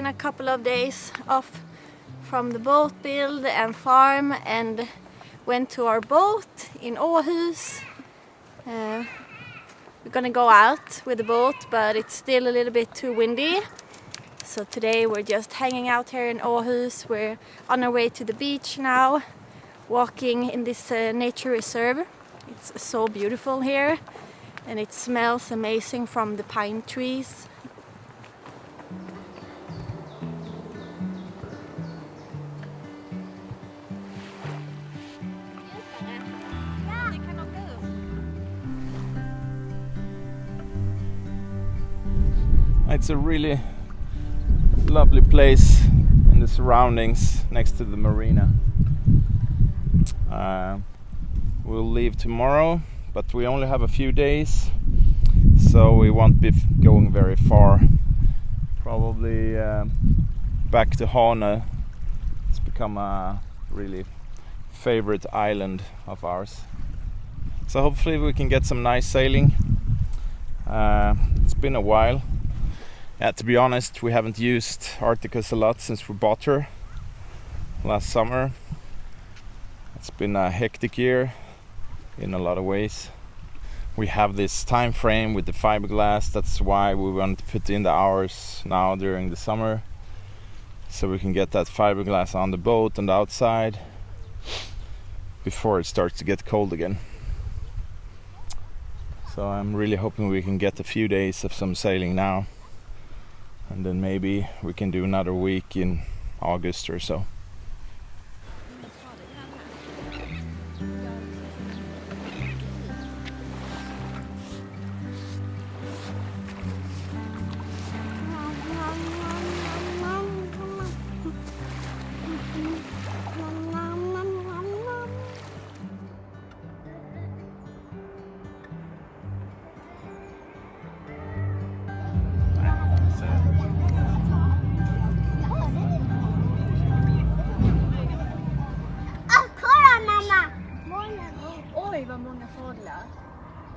taken a couple of days off from the boat build and farm and went to our boat in Åhus. We're gonna go out with the boat, but it's still a little bit too windy. So today we're just hanging out here in Åhus. We're on our way to the beach now, walking in this nature reserve. It's so beautiful here and it smells amazing from the pine trees. It's a really lovely place in the surroundings next to the marina. We'll leave tomorrow, but we only have a few days, so we won't be going very far. Probably back to Hane. It's become a really favorite island of ours. So hopefully we can get some nice sailing. It's been a while. To be honest, we haven't used Articos a lot since we bought her last summer. It's been a hectic year in a lot of ways. We have this time frame with the fiberglass. That's why we want to put in the hours now during the summer, so we can get that fiberglass on the boat and outside before it starts to get cold again. So I'm really hoping we can get a few days of some sailing now, and then maybe we can do another week in August or so. Oj, vad många fåglar.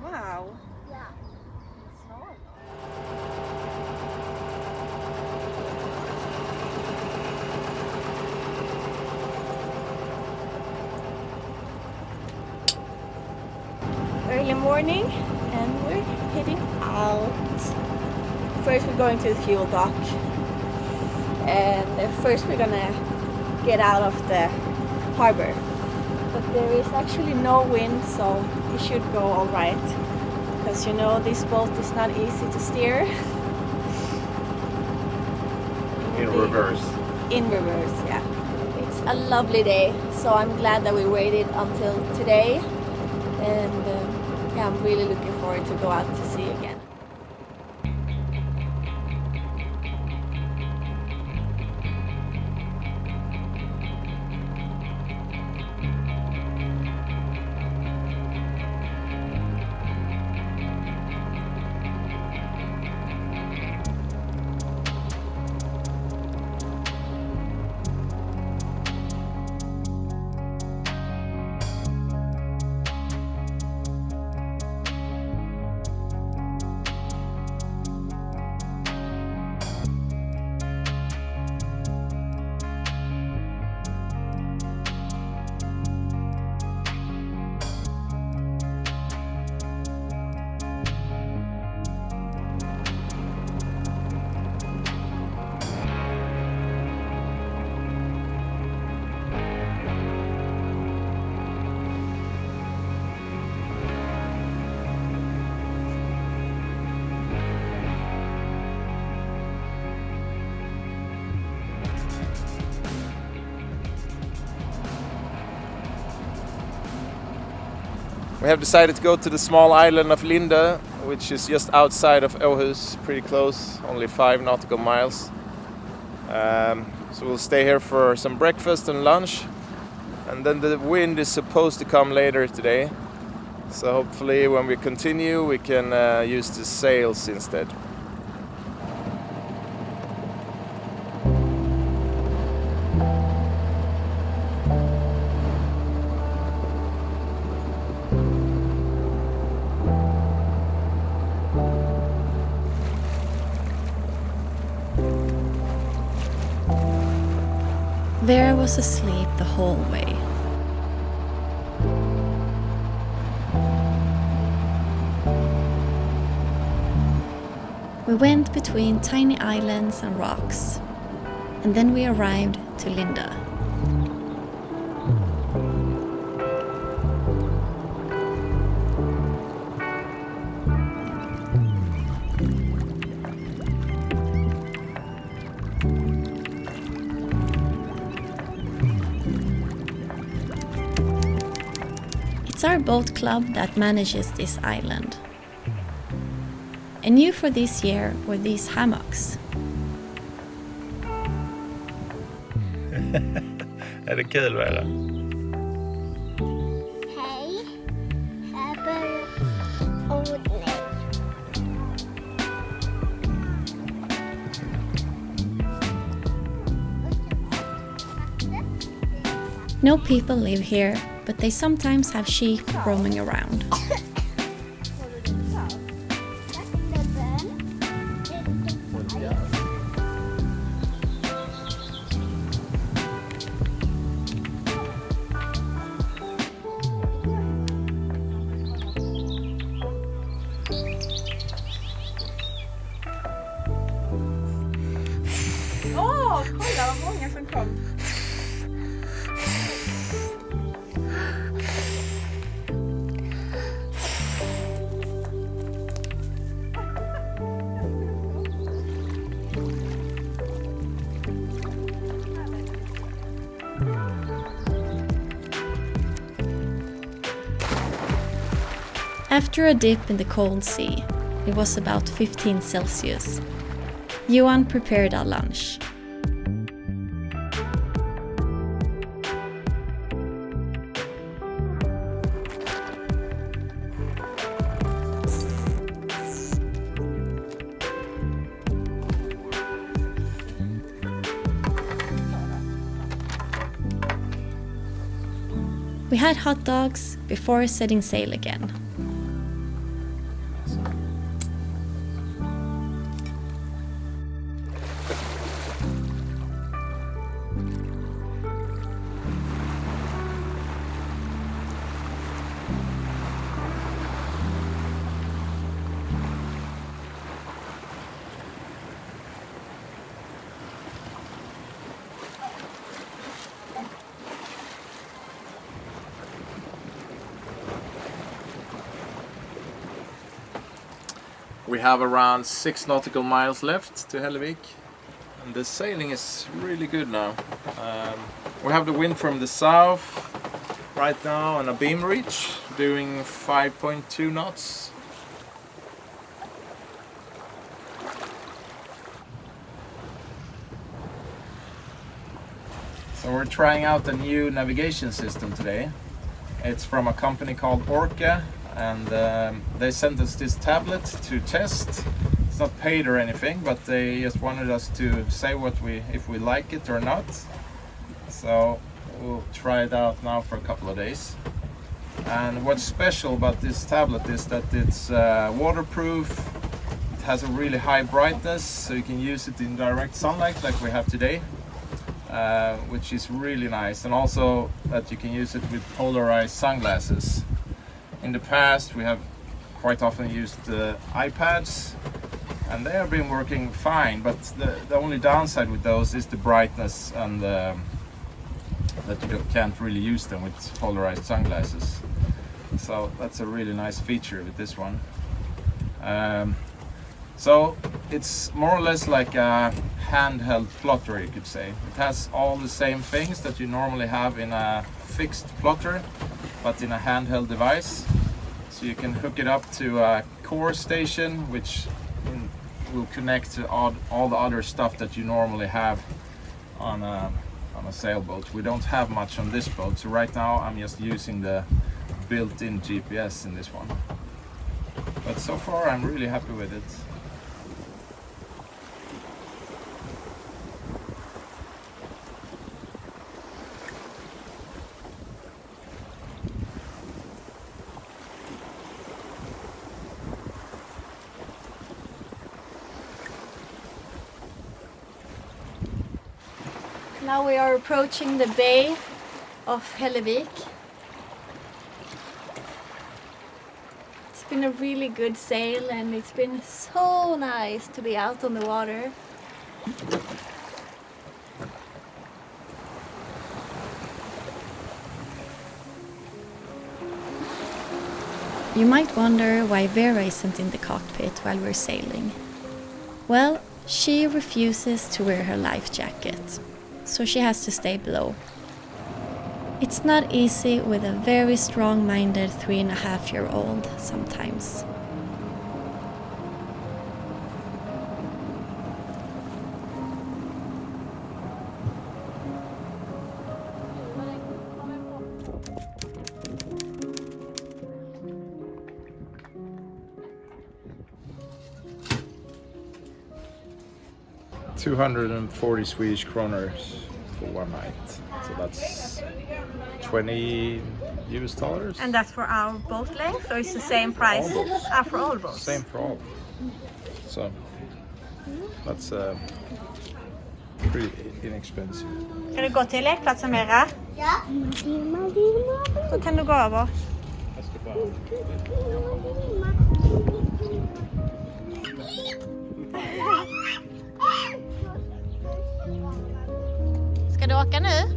Wow. Ja. Early morning and we're heading out. First we're going to the fuel dock. And first we're gonna get out of the harbor. But there is actually no wind, so it should go all right. Because you know this boat is not easy to steer. In reverse. In reverse, yeah. It's a lovely day, so I'm glad that we waited until today. And yeah, I'm really looking forward to go out to sea again. We have decided to go to the small island of Linda, which is just outside of Åhus, pretty close, only 5 nautical miles. So we'll stay here for some breakfast and lunch, and then the wind is supposed to come later today. So hopefully when we continue we can use the sails instead. Vera was asleep the whole way. We went between tiny islands and rocks, and then we arrived to Linda. It's our boat club that manages this island. And new for this year were these hammocks. Är det kul, Vera? Hej, här börjar odling. No people live here, but they sometimes have sheep roaming around. Kolla vad många som kom. After a dip in the cold sea, it was about 15 Celsius. Johan prepared our lunch. We had hot dogs before setting sail again. We have around 6 nautical miles left to Helvik, and the sailing is really good now. We have the wind from the south right now on a beam reach, doing 5.2 knots. So we're trying out a new navigation system today. It's from a company called Orca, and they sent us this tablet to test. It's not paid or anything, but they just wanted us to say if we like it or not. So we'll try it out now for a couple of days. And what's special about this tablet is that it's waterproof. It has a really high brightness, so you can use it in direct sunlight like we have today, which is really nice. And also that you can use it with polarized sunglasses. In the past we have quite often used iPads, and they have been working fine, but the only downside with those is the brightness, and that you can't really use them with polarized sunglasses. So that's a really nice feature with this one. So it's more or less like a handheld plotter, you could say. It has all the same things that you normally have in a fixed plotter, but in a handheld device. So you can hook it up to a core station, which will connect to all the other stuff that you normally have on a sailboat. We don't have much on this boat, so right now I'm just using the built-in GPS in this one. But so far I'm really happy with it. Now we are approaching the bay of Helvik. It's been a really good sail and it's been so nice to be out on the water. You might wonder why Vera isn't in the cockpit while we're sailing. Well, she refuses to wear her life jacket, so she has to stay below. It's not easy with a very strong-minded 3.5-year-old sometimes. $240 Swedish kroners for one night. So that's 20 US dollars. And that's for our boat length, or it's the same price? All boats. For all boats. Same for all. So that's pretty inexpensive. Ska du gå till lekplatsen, Vera? Ja. Då kan du gå över. Ska du åka nu?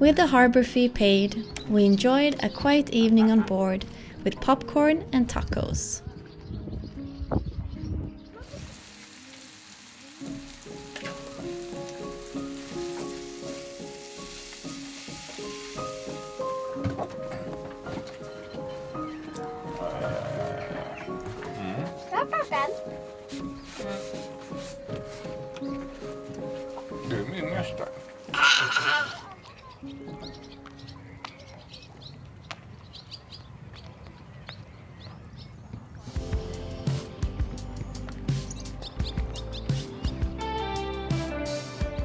With the harbor fee paid, we enjoyed a quiet evening on board with popcorn and tacos. Du är min nästa.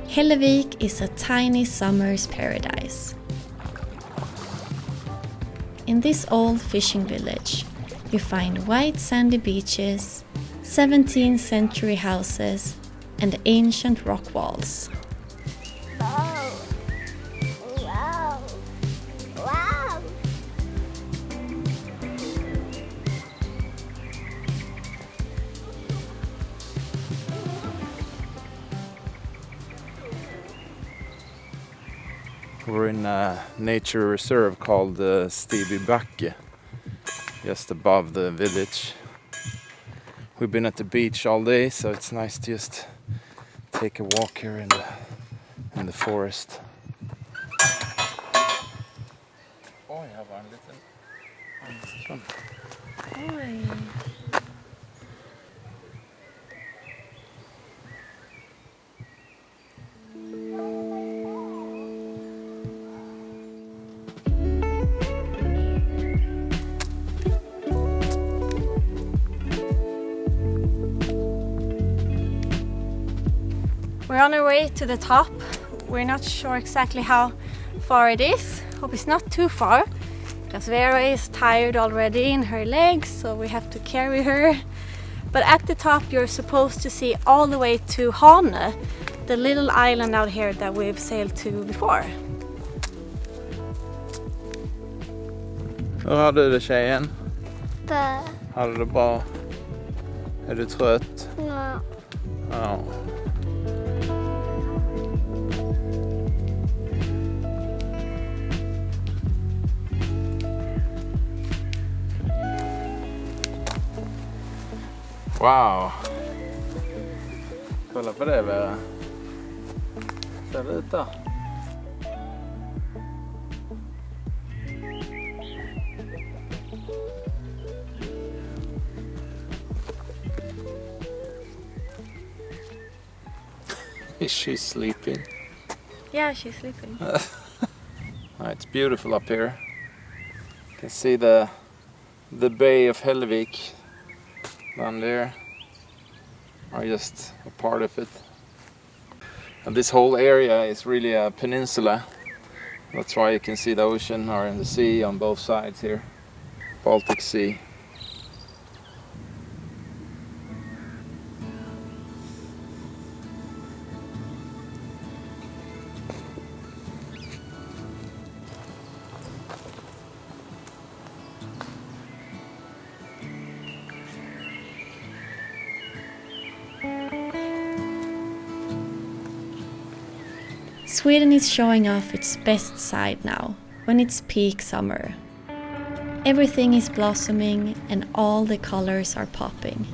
Helvik is a tiny summer's paradise. In this old fishing village, you find white sandy beaches, 17th century houses, and ancient rock walls. Wow. Wow. Wow. We're in a nature reserve called Stibibacke, just above the village. We've been at the beach all day, so it's nice to just take a walk here in the forest. Oj, här var en liten sån. Oj. We're on our way to the top. We're not sure exactly how far it is. Hope it's not too far, because Vera is tired already in her legs, so we have to carry her. But at the top you're supposed to see all the way to Hane, the little island out here that we've sailed to before. Hur hade du det, tjejen? Bä. Hade du det bra? Är du trött? Ja. Ja. Wow! Kolla på det, Vera. Ser det ut där? Is she sleeping? Yeah, she's sleeping. It's beautiful up here. You can see the bay of Helvik down there, are just a part of it. And this whole area is really a peninsula. That's why you can see the ocean or the sea on both sides here. Baltic Sea. Sweden is showing off its best side now, when it's peak summer. Everything is blossoming and all the colors are popping.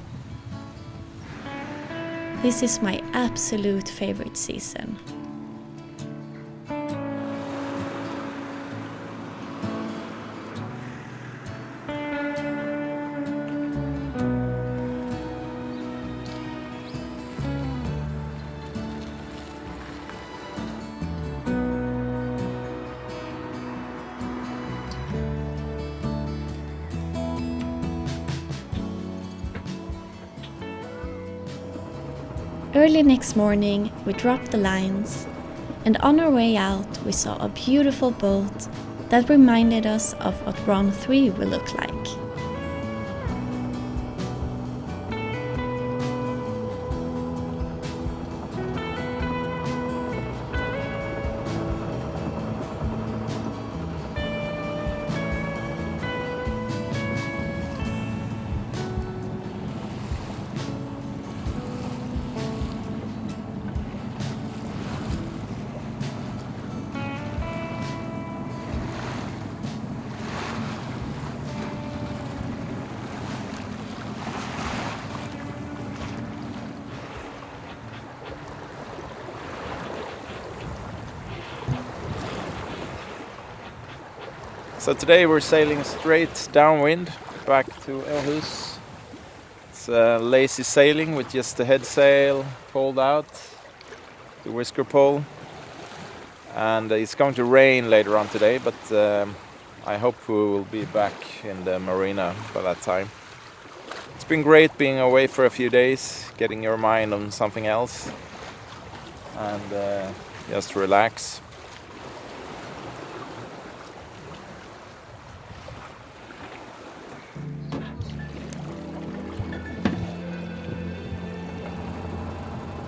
This is my absolute favorite season. Early next morning, we dropped the lines, and on our way out, we saw a beautiful boat that reminded us of what Run 3 will look like. So today we're sailing straight downwind back to Aarhus. It's lazy sailing with just the head sail pulled out, the whisker pole, and it's going to rain later on today, but I hope we will be back in the marina by that time. It's been great being away for a few days, getting your mind on something else and just relax.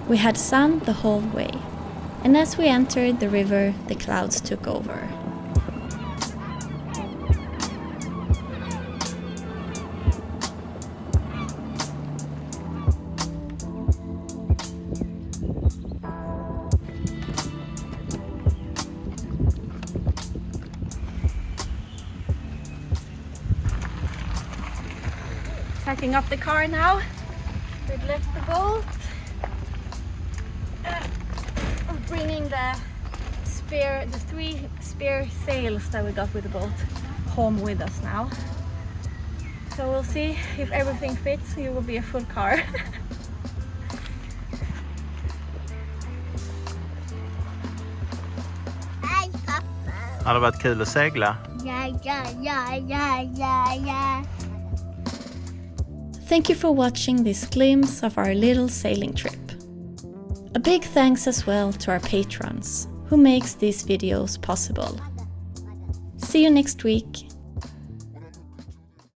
We had sun the whole way, and as we entered the river, the clouds took over. Packing up the car now. We've left the boat. Bringing the 3 spare sails that we got with the boat home with us now. So we'll see if everything fits. It will be a full car. Har det varit kul att segla? Ja. Thank you for watching this glimpse of our little sailing trip. A big thanks as well to our patrons, who makes these videos possible. See you next week.